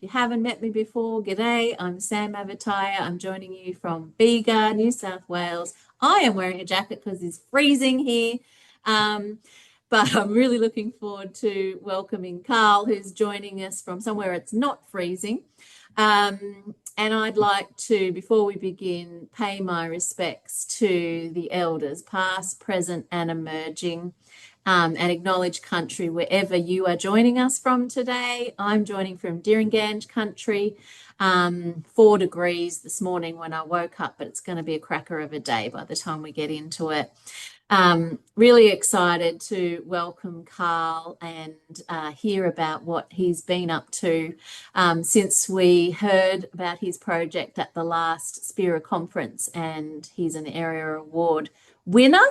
If you haven't met me before, g'day, I'm Sam Avataya. I'm joining you from Bega, New South Wales. I am wearing a jacket because it's freezing here. Um, but I'm really looking forward to welcoming Carl, who's joining us from somewhere it's not freezing. And I'd like to, before we begin, pay my respects to the elders, past, present, and emerging, and acknowledge country wherever you are joining us from today. I'm joining from Diringanj country, 4 degrees this morning when I woke up, but it's going to be a cracker of a day by the time we get into it. Really excited to welcome Carl and hear about what he's been up to since we heard about his project at the last SPERA conference, and he's an area award winner.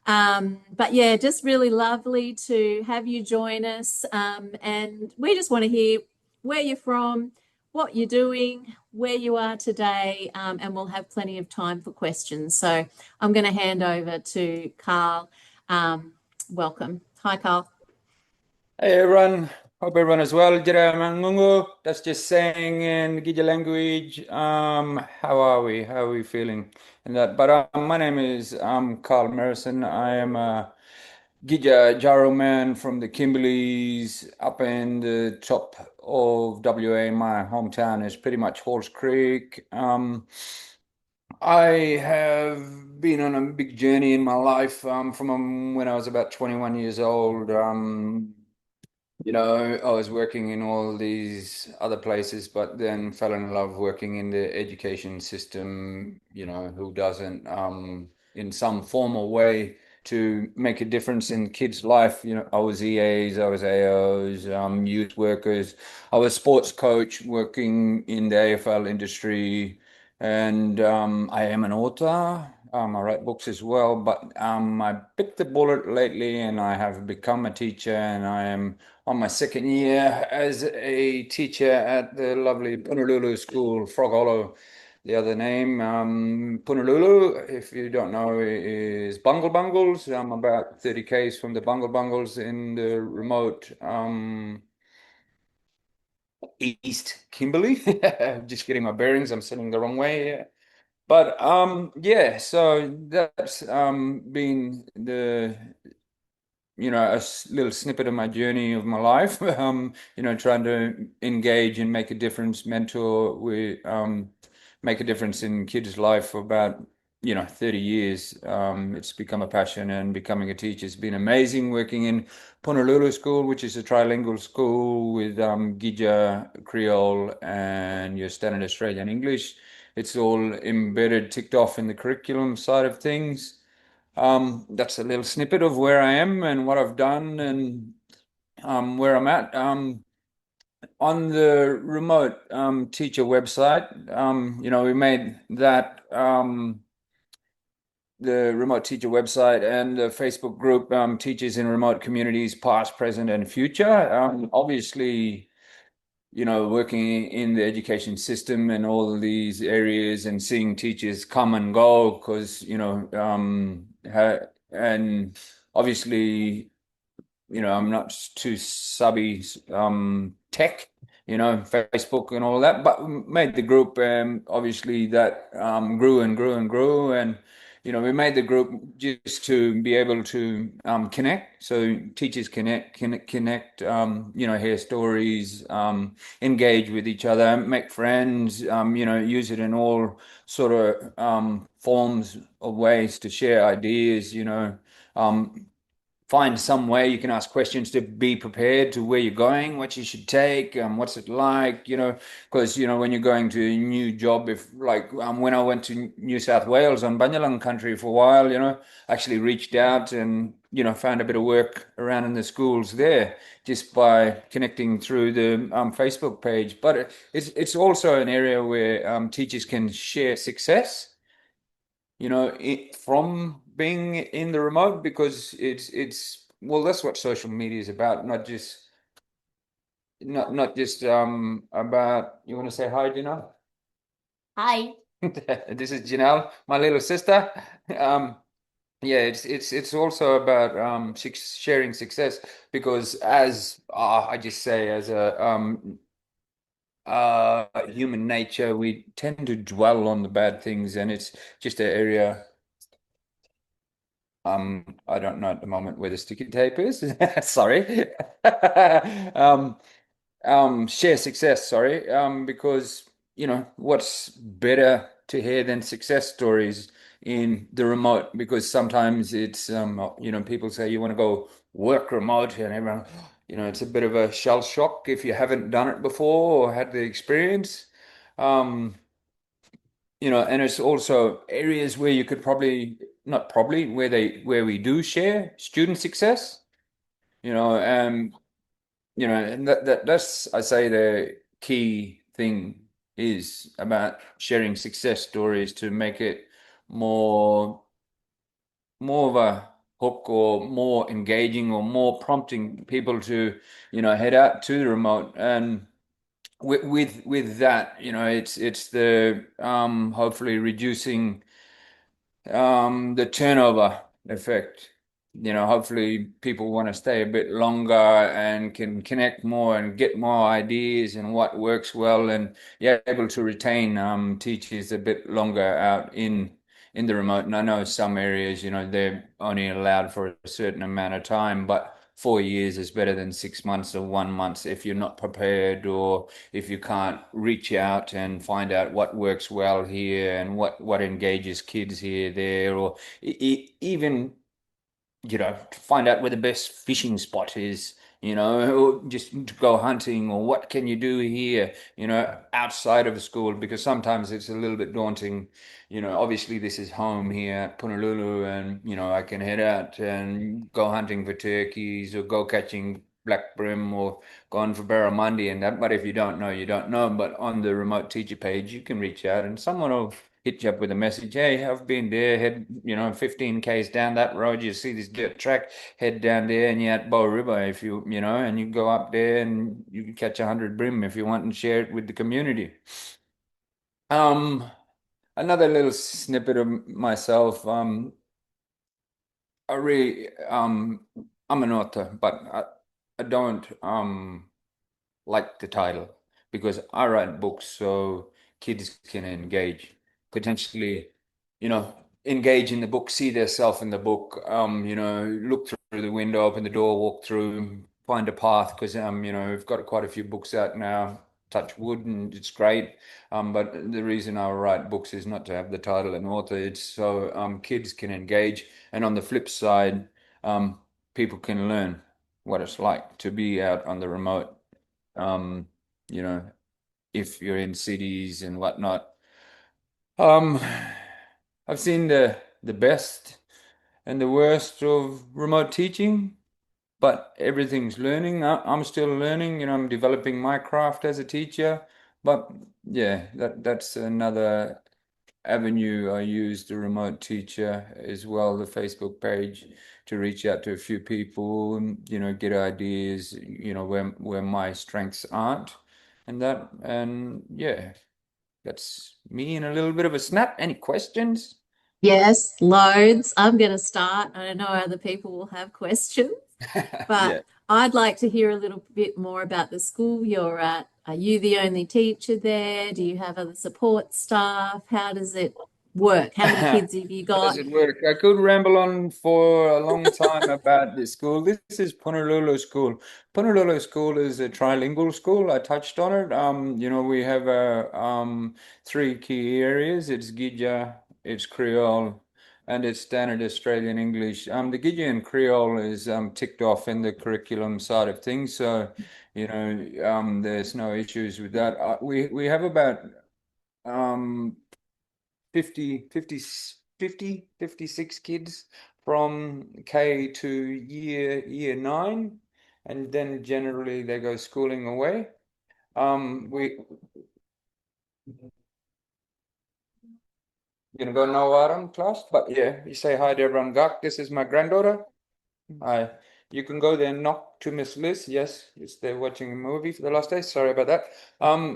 But yeah, just really lovely to have you join us. And we just want to hear where you're from, what you're doing, where you are today, and we'll have plenty of time for questions. So I'm going to hand over to Carl. Welcome. Hi, Carl. Hey everyone, hope everyone is well. Jira mangungu. That's just saying in Gija language. How are we? How are we feeling? And that. But my name is Carl Merrison. I am a Gija Jaro man from the Kimberleys up in the top of WA. My hometown is pretty much Halls Creek. I have been on a big journey in my life from when I was about 21 years old. I was working in all these other places, but then fell in love working in the education system, who doesn't, in some formal way to make a difference in kids' life. I was EAs, I was AOs, youth workers. I was sports coach working in the AFL industry, and I am an author. I write books as well, but I picked the bullet lately and I have become a teacher, and I am on my second year as a teacher at the lovely Punalulu School, Frog Hollow. The other name, Punalulu, if you don't know, is Bungle Bungles. I'm about 30 k's from the Bungle Bungles in the remote East Kimberley. Just getting my bearings. I'm sitting the wrong way here. But yeah, so that's been the little snippet of my journey of my life. Trying to engage and make a difference, mentor, make a difference in kids' life for about 30 years. It's become a passion, and becoming a teacher has been amazing. Working in Honolulu School, which is a trilingual school with Gija Creole and your standard Australian English. It's all embedded, ticked off in the curriculum side of things. That's a little snippet of where I am and what I've done, and where I'm at. On the remote teacher website, we made that the remote teacher website and the Facebook group, Teachers in Remote Communities, Past, Present, and Future. Obviously, working in the education system and all of these areas and seeing teachers come and go because, and obviously, I'm not too subby tech, Facebook and all that, but made the group, obviously that grew and grew and grew. And, we made the group just to be able to connect. So teachers connect, hear stories, engage with each other, make friends, use it in all sort of forms of ways to share ideas, um, find some way you can ask questions to be prepared to where you're going, what you should take, what's it like, because, when you're going to a new job, if like when I went to New South Wales on Banyalang country for a while, actually reached out and, found a bit of work around in the schools there just by connecting through the Facebook page. But it's also an area where teachers can share success, from being in the remote, because it's well, that's what social media is about, not just about. You want to say hi, Janelle? Hi. This is Janelle, my little sister. Um, yeah, it's also about sharing success, because as I just say, as a human nature. We tend to dwell on the bad things, and it's just an area. I don't know at the moment where the sticky tape is. Sorry. Um, share success, sorry. Because what's better to hear than success stories in the remote? Because sometimes it's people say you want to go work remote, and everyone, it's a bit of a shell shock if you haven't done it before or had the experience. Um, and it's also areas where you could probably, not probably, where we do share student success, you know, um, and that's, I say, the key thing is about sharing success stories to make it more more of a hook, or more engaging, or more prompting people to, head out to the remote. And with that, it's the hopefully reducing the turnover effect. Hopefully people want to stay a bit longer and can connect more and get more ideas and what works well, and yeah, able to retain teachers a bit longer out in the remote. And I know some areas, they're only allowed for a certain amount of time, but 4 years is better than 6 months or 1 month if you're not prepared, or if you can't reach out and find out what works well here and what engages kids here, there, or even to find out where the best fishing spot is, or just to go hunting, or what can you do here, outside of school, because sometimes it's a little bit daunting. Obviously this is home here at Punalulu, and, I can head out and go hunting for turkeys, or go catching black brim, or gone for barramundi and that. But if you don't know, you don't know. But on the remote teacher page, you can reach out and someone will hit you up with a message. Hey, I've been there. Head, 15 k's down that road. You see this dirt track. Head down there, and you're at Bow River. If and you go up there, and you can catch 100 brim if you want, and share it with the community. Um, Another little snippet of myself. I really, I'm an author, but I don't like the title, because I write books so kids can engage, potentially, you know, engage in the book, see themselves in the book, look through the window, open the door, walk through, find a path, because we've got quite a few books out now, touch wood, and it's great. But the reason I write books is not to have the title an author, it's so kids can engage, and on the flip side, um, people can learn what it's like to be out on the remote, um, you know, if you're in cities and whatnot. Um, I've seen the best and the worst of remote teaching, but everything's learning. I'm still learning, I'm developing my craft as a teacher. But yeah, that's another avenue. I use the remote teacher as well, the Facebook page, to reach out to a few people and, get ideas, where my strengths aren't, and yeah, that's me in a little bit of a snap. Any questions? Yes, loads. I'm going to start. I know other people will have questions, but Yeah. I'd like to hear a little bit more about the school you're at. Are you the only teacher there? Do you have other support staff? How does it work? How many How kids have you does got? it work? I could ramble on for a long time about this school. This is Punalulu School. Punalulu School is a trilingual school. I touched on it. We have three key areas. It's Gija, it's Creole, and it's standard Australian English. The Gija and Creole is ticked off in the curriculum side of things, so there's no issues with that. We have about um 56 kids from K to year nine, and then generally they go schooling away. We gonna go no Aram class, but yeah, you say hi to everyone. Gak, this is my granddaughter. Hi. You can go there and knock to Miss Liz. Yes, it's they're watching a movie for the last day. Sorry about that.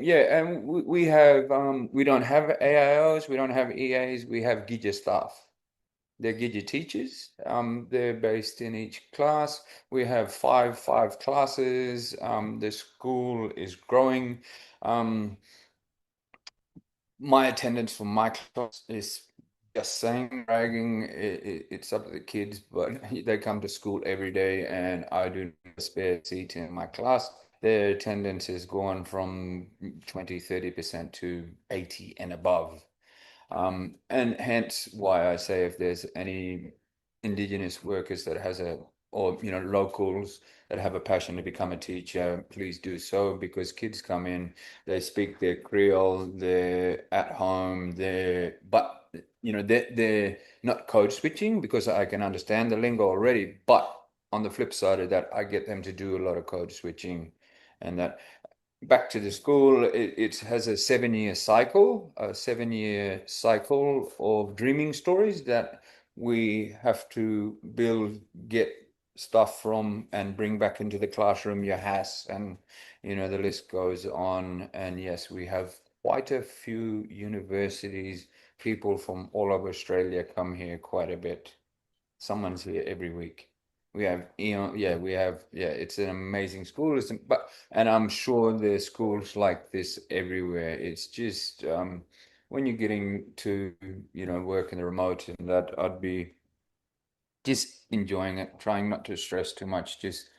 Yeah, and we don't have AIOs, we don't have EAs, we have Gija staff. they're Gidget teachers. They're based in each class. We have five classes. The school is growing. Um, my attendance for my class is just saying bragging. It's up to the kids, but they come to school every day, and I do not have a spare seat in my class. Their attendance has gone from 20-30% to 80 and above. And hence why I say if there's any Indigenous workers that has a, or locals that have a passion to become a teacher, please do so, because kids come in, they speak their Creole, they're at home, but they're not code switching because I can understand the lingo already. But on the flip side of that, I get them to do a lot of code switching, and that back to the school, it has a 7-year cycle, of dreaming stories that we have to build, get stuff from, and bring back into the classroom. Your has, and the list goes on. And yes, we have quite a few universities. People from all over Australia come here quite a bit. Someone's here every week. We have, it's an amazing school. And I'm sure there's schools like this everywhere. It's just when you're getting to, work in the remote and that, I'd be just enjoying it, trying not to stress too much. Just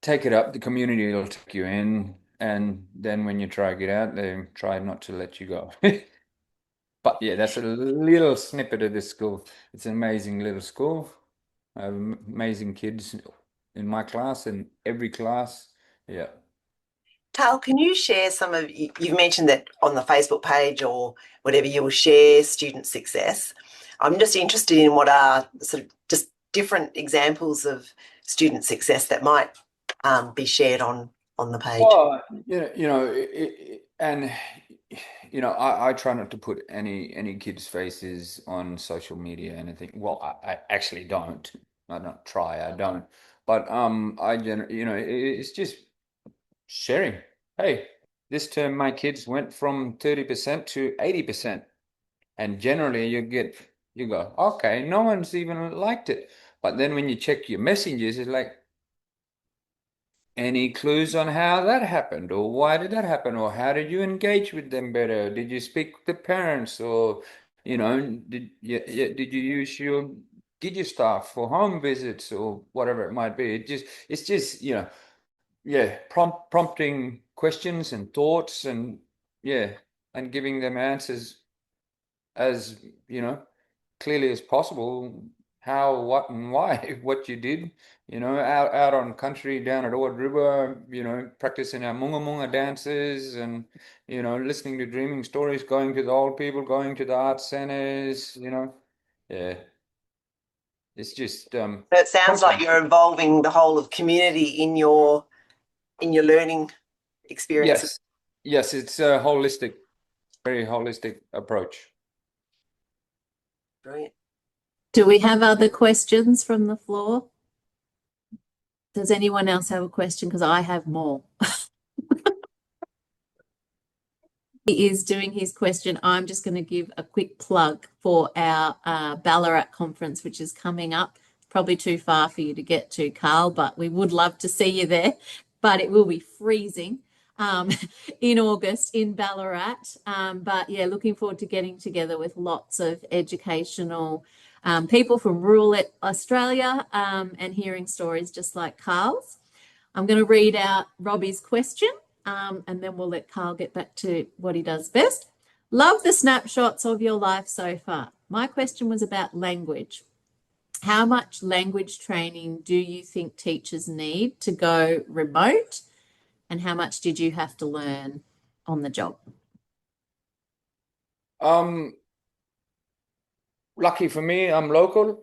take it up. The community will take you in, and then when you try to get out, they try not to let you go. But yeah, that's a little snippet of this school. It's an amazing little school. I have amazing kids in my class and every class. Yeah. Tal, can you share you've mentioned that on the Facebook page or whatever you will share student success. I'm just interested in what are sort of just different examples of student success that might be shared on the page. Well, and I try not to put any kids' faces on social media and anything. Well, I actually don't. I don't try. I don't. But it's just sharing. Hey, this term my kids went from 30% to 80%. And generally you go, okay, no one's even liked it. But then when you check your messages, it's like, any clues on how that happened, or why did that happen, or how did you engage with them better? Did you speak with the parents, or did you use your staff for home visits or whatever it might be? It's just prompting questions and thoughts, and and giving them answers as clearly as possible, how, what, and why, what you did, out on country down at Ord River, practicing our munga munga dances, and listening to dreaming stories, going to the old people, going to the art centers, yeah, it's just So it sounds like you're involving the whole of community in your learning experiences. Yes, it's a holistic, very holistic approach. Brilliant. Do we have other questions from the floor? Does anyone else have a question? Because I have more. He is doing his question. I'm just going to give a quick plug for our Ballarat conference, which is coming up. Probably too far for you to get to, Carl, but we would love to see you there. But it will be freezing in August in Ballarat. But yeah, looking forward to getting together with lots of educational people from rural Australia and hearing stories just like Carl's. I'm going to read out Robbie's question. And then we'll let Carl get back to what he does best. Love the snapshots of your life so far. My question was about language. How much language training do you think teachers need to go remote? And how much did you have to learn on the job? Lucky for me, I'm local.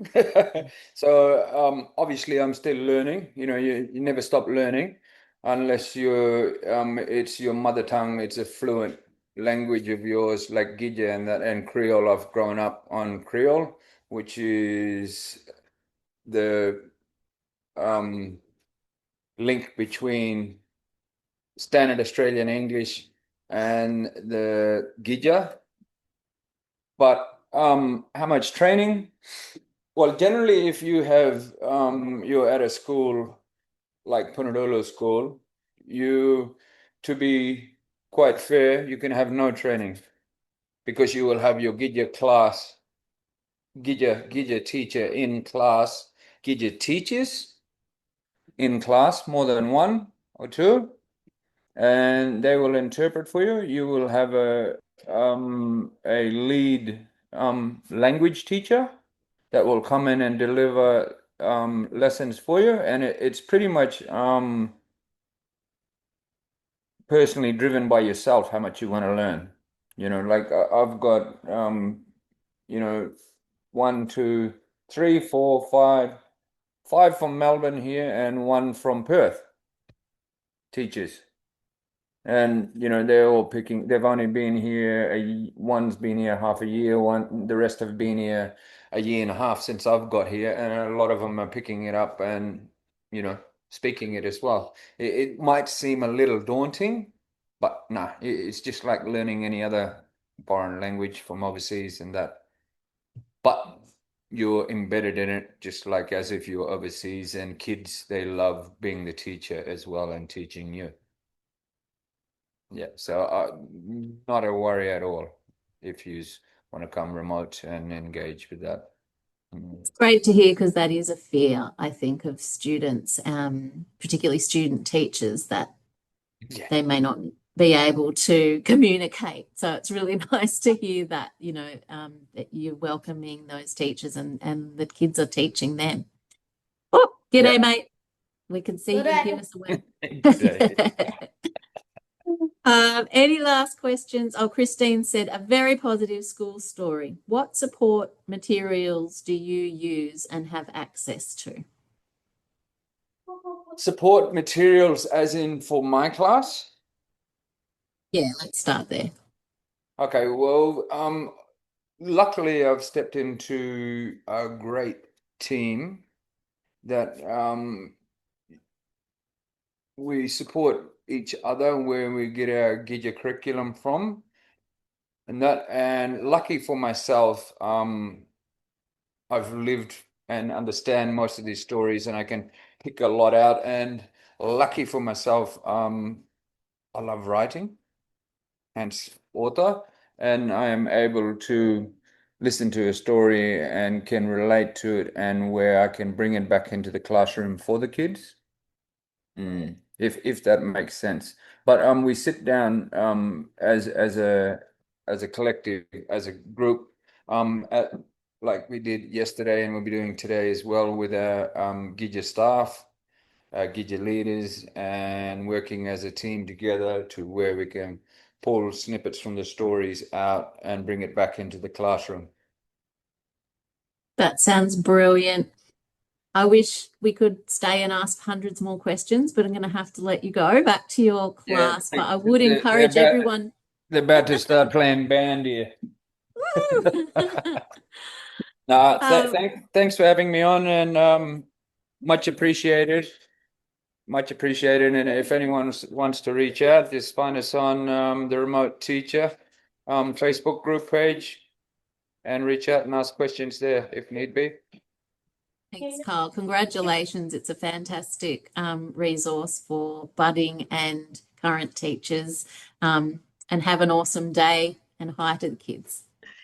So obviously I'm still learning. You never stop learning unless it's your mother tongue, it's a fluent language of yours, like Gija and Creole. I've grown up on Creole, which is the link between standard Australian English and the Gija. But How much training? Well, generally, if you have you're at a school like Punalolo School, to be quite fair, you can have no training because you will have your Gidya class, Gidya teacher in class, Gidya teachers in class, more than one or two, and they will interpret for you. You will have a lead language teacher that will come in and deliver lessons for you, and it's pretty much personally driven by yourself how much you want to learn. Like I've got you know, one, two, three, four, five from Melbourne here and one from Perth teachers. And they're all picking. They've only been here. One's been here half a year. The rest have been here a year and a half since I've got here, and a lot of them are picking it up and speaking it as well. It might seem a little daunting, but nah, it's just like learning any other foreign language from overseas and that. But you're embedded in it, just like as if you're overseas. And kids, they love being the teacher as well and teaching you. Yeah, so not a worry at all if you want to come remote and engage with that. It's great to hear because that is a fear, I think, of students, particularly student teachers, that Yeah. they may not be able to communicate. So it's really nice to hear that, that you're welcoming those teachers and the kids are teaching them. Oh, g'day, Yeah. mate. We can see you. Give us a wave. G'day. Any last questions? Oh, Christine said, a very positive school story. What support materials do you use and have access to? Support materials as in for my class? Yeah, let's start there. Okay, well, luckily I've stepped into a great team that we support each other where we get our Gidya curriculum from. And lucky for myself, I've lived and understand most of these stories, and I can pick a lot out. And lucky for myself, I love writing, hence author, and I am able to listen to a story and can relate to it, and where I can bring it back into the classroom for the kids. If that makes sense. But we sit down as a collective, as a group, like we did yesterday, and we'll be doing today as well with our Gidya staff, Gidya leaders, and working as a team together to where we can pull snippets from the stories out and bring it back into the classroom. That sounds brilliant. I wish we could stay and ask hundreds more questions, but I'm going to have to let you go back to your class. But I would encourage everyone. They're about to start playing band here. No, thanks for having me on, and much appreciated. Much appreciated. And if anyone wants to reach out, just find us on the Remote Teacher Facebook group page and reach out and ask questions there if need be. Thanks, Carl. Congratulations. It's a fantastic resource for budding and current teachers. And have an awesome day, and hi to the kids.